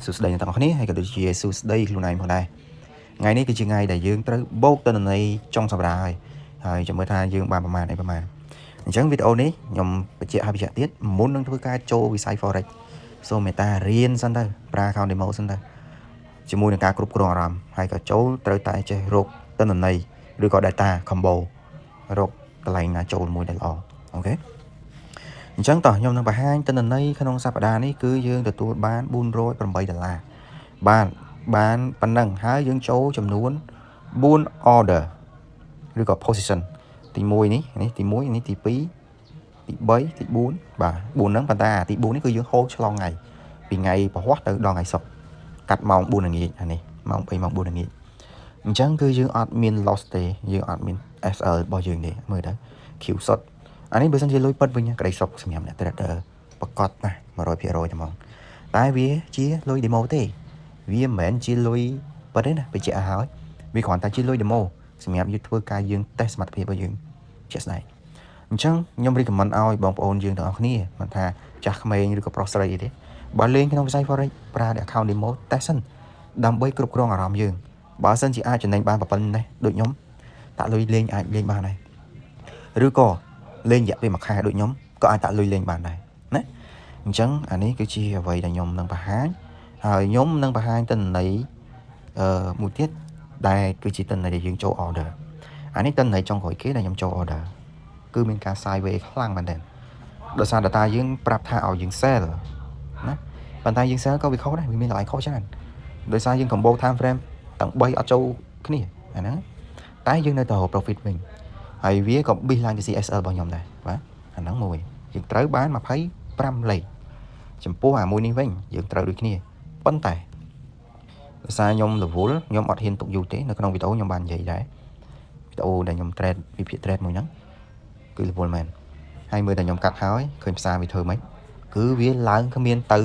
សួស្តីអ្នកទាំងអស់គ្នាហើយក៏ដូចជាសួស្តីខ្លួនឯងផងដែរថ្ងៃនេះគឺជាថ្ងៃដែលយើងត្រូវបូកទិន្នន័យចុងសប្តាហ៍ហើយចាំមើលថាយើងបានប្រមាណអីប្រមាណអញ្ចឹងវីដេអូនេះខ្ញុំបញ្ជាក់ទៀតមុននឹងធ្វើការចូលវិស័យ Forex សូមមេត្តារៀនសិនទៅប្រើ account demo សិនទៅជាមួយនឹងការគ្រប់គ្រងអារម្មណ៍ហើយក៏ចូលត្រូវតែចេះរកទិន្នន័យឬក៏ data combo រកកន្លែងណាចូលមួយដែលល្អអូខេអញ្ចឹងតោះខ្ញុំនឹងបង្ហាញទិន្នន័យក្នុងសប្តាហ៍នេះគឺយើងទទួលបាន$408បានប៉ុណ្ណឹងហើយយើងចូលចំនួន4 order ឬក៏ position ទី1នេះទី1នេះទី2ទី3ទី4បាទ4ហ្នឹងប៉ុន្តែទី4នេះគឺយើងហូរឆ្លងថ្ងៃពីថ្ងៃពហុទៅដល់ថ្ងៃសុក្រកាត់ម៉ោង4ល្ងាចអានេះម៉ោង2ម៉ោង4ល្ងាចអញ្ចឹងគឺយើងអត់មាន loss ទេយើងអត់មាន SL របស់យើងទេមើលទៅ Q shot អានេះបើសិនជាលុយពិតវិញក្តីសុខសម្រាប់អ្នក trader ប្រកបណា 100% ហ្មងតែវាជាលុយ demo ទេវាមិនមែនជាលុយពិតទេណាបញ្ជាក់ឲ្យហើយវាគ្រាន់តែជាលុយ demo សម្រាប់យើងធ្វើការយើង test សមត្ថភាពរបស់យើងជាក់ស្ដែងអញ្ចឹងខ្ញុំ recommend ឲ្យបងប្អូនយើងទាំងអស់គ្នាមិនថាចាស់ក្មេងឬក៏ប្រុសស្រីអីទេបើលេងក្នុងវិស័យ Forex ប្រើ account demo test សិនដើម្បីគ្រប់គ្រងអារម្មណ៍យើងបើសិនជាអាចចំណេញបានប៉ុណ្ណេះដូចខ្ញុំតាក់លុយលេងអាចលេងបានដែរឬក៏លេងរយៈពេល1ខែដូចខ្ញុំក៏អាចតាក់លុយលេងបានដែរណាអញ្ចឹងអានេះគឺជាអ្វីដែលខ្ញុំនឹងបង្ហាញហើយខ្ញុំនឹងបង្ហាញទិន្នន័យមួយទៀតដែលគឺជាទិន្នន័យដែលយើងចូល order អានេះទិន្នន័យចុងក្រោយគេដែលខ្ញុំចូល order គឺមានការ sideways ខ្លាំងមែនទែនដោយសារ data យើងប្រាប់ថាឲ្យយើង sell ណាប៉ុន្តែយើង sell ក៏វាខុសដែរវាមានកន្លែងខុសច្រើនដោយសារយើង combo time frame ទាំង3អត់ចូលគ្នាអាហ្នឹងតែយើងនៅតែរក profit វិញហើយវាក៏ ប៊ីសឡើងទៅ CSL របស់ខ្ញុំដែរបាទអាហ្នឹងមួយយើងត្រូវបាន25លេខចំពោះអាមួយនេះវិញយើងត្រូវដូចគ្នាប៉ុន្តែដោយសារខ្ញុំរវល់ខ្ញុំអត់ហ៊ានទុកយូរទេនៅក្នុងវីដេអូខ្ញុំបាននិយាយដែរវីដេអូដែលខ្ញុំ trade វិភាគ trade មួយហ្នឹងគឺរវល់មែនហើយមើលតែខ្ញុំកាត់ហើយឃើញផ្សារវាធ្វើម៉េចគឺវាឡើងគ្មានទៅ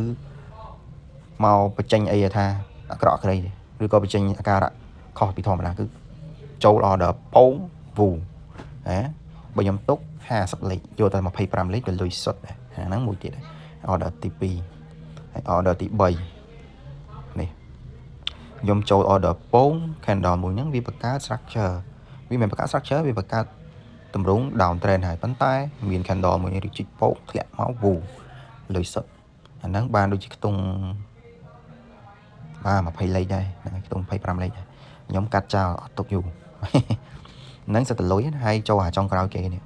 មកបញ្ចេញអីថាអាក្រក់ក្រីទេឬក៏បញ្ចេញអាការៈខុសពីធម្មតាគឺចូល order ពងវូហ៎បើខ្ញុំទុក50លេខយកតែ25លេខទៅលុយសុទ្ធដែរអាហ្នឹងមួយទៀត order ទី2ហើយ order ទី3នេះខ្ញុំចូល order ពង candle មួយហ្នឹងវាបង្កើត structure វាមិនបង្កើត structure វាបង្កើតតម្រង់ down trend ហើយប៉ុន្តែមាន candle មួយនេះរីកជីកពោកធ្លាក់មកវូលុយសុទ្ធអាហ្នឹងបានដូចជាខ្ទង់បាទ20លេខដែរហ្នឹងខ្ទង់25លេខដែរខ្ញុំកាត់ចោលអត់ទុកយូរហ្នឹងសិតតលុយហើយចូលអាចុងក្រោយគេនេះ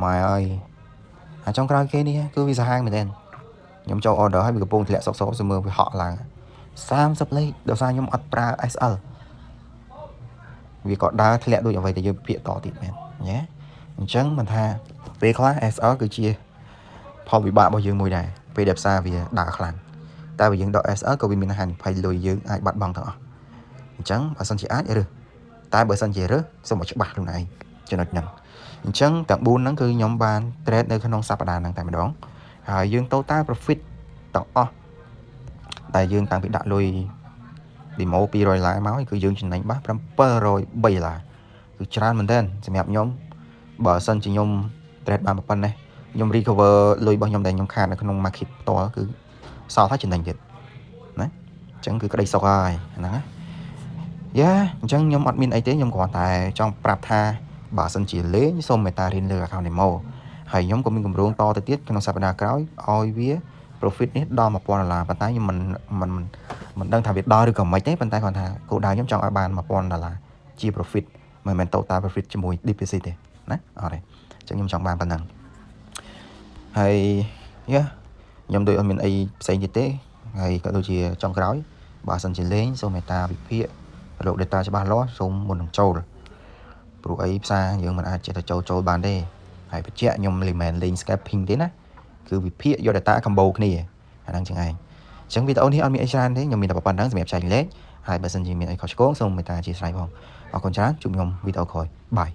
ម៉ែអើយអាចុងក្រោយគេនេះគឺវាសាហាវមែនទែនខ្ញុំចូល order ហើយវាកំពុងធ្លាក់សុកៗមើលវាហក់ឡើង30លេខដោយសារខ្ញុំអត់ប្រើ SL វាក៏ដើរធ្លាក់ដូចអ្វីដែលយើងពិភាក្សាតទៀតមែនញ៉េអញ្ចឹងមិនថាពេលខ្លះ SL គឺជាផលវិបាករបស់យើងមួយដែរពេលដែលផ្សារវាដើរខ្លាំងតែបើយើងដក SL ក៏វាមានហានិភ័យលុយយើងអាចបាត់បង់ទាំងអស់អញ្ចឹងបើសិនជាអាចរើសតែបើសិនជារើសសូមឲ្យច្បាស់ខ្លួនឯងចំណុចហ្នឹងអញ្ចឹងទាំង4ហ្នឹងគឺខ្ញុំបាន trade នៅក្នុងសប្តាហ៍ហ្នឹងតែម្ដងហើយយើង total profit ទាំងអស់ដែលយើងតាំងពីដាក់លុយ demo $200មកគឺយើងចំណេញបាន$703គឺច្រើនមែនទែនសម្រាប់ខ្ញុំបើសិនជាខ្ញុំ trade បានប៉ុណ្ណេះខ្ញុំ recover លុយរបស់ខ្ញុំដែលខ្ញុំខាតនៅក្នុង market ផ្ទាល់គឺសល់តែចំណេញទៀតណាអញ្ចឹងគឺក្តីសុខហើយហ្នឹងណាយ៉ាអញ្ចឹងខ្ញុំអត់មានអីទេខ្ញុំគ្រាន់តែចង់ប្រាប់ថាបើសិនជាលេងសូមមេត្តារៀនលើ account demo ហើយខ្ញុំក៏មានគម្រោងតទៅទៀតក្នុងសប្តាហ៍ក្រោយឲ្យវា profit នេះដល់$1000ប៉ុន្តែខ្ញុំមិនដឹងថាវាដល់ឬក៏មិនទេប៉ុន្តែគាត់ថាគោលដៅខ្ញុំចង់ឲ្យបាន$1000ជា profit មិនមែន total profit ជាមួយ deposit ទេណាអត់ទេអញ្ចឹងខ្ញុំចង់បានប៉ុណ្ណឹងហើយយ៉ាខ្ញុំដូចអត់មានអីផ្សេងទៀតទេហើយក៏ដូចជាចុងក្រោយបើសិនជាលេងសូមមេត្តាវិភាគរក data ច្បាស់លាស់សូមមុននឹងចូលព្រោះអីផ្សារយើងមិនអាចចេះតែចូលបានទេហើយបញ្ជាក់ខ្ញុំមិនមែនលេង scalping ទេណាគឺវិភាគយក data combo គ្នាអាហ្នឹងចឹងឯងអញ្ចឹងវីដេអូនេះអត់មានអីច្រើនទេខ្ញុំមានតែប៉ុណ្្នឹងសម្រាប់ចែករំលែកហើយបើសិនជាមានអីខុសឆ្គងសូមមេត្តាអធិស្ឋានផងអរគុណច្រើនជួបខ្ញុំវីដេអូក្រោយបាយ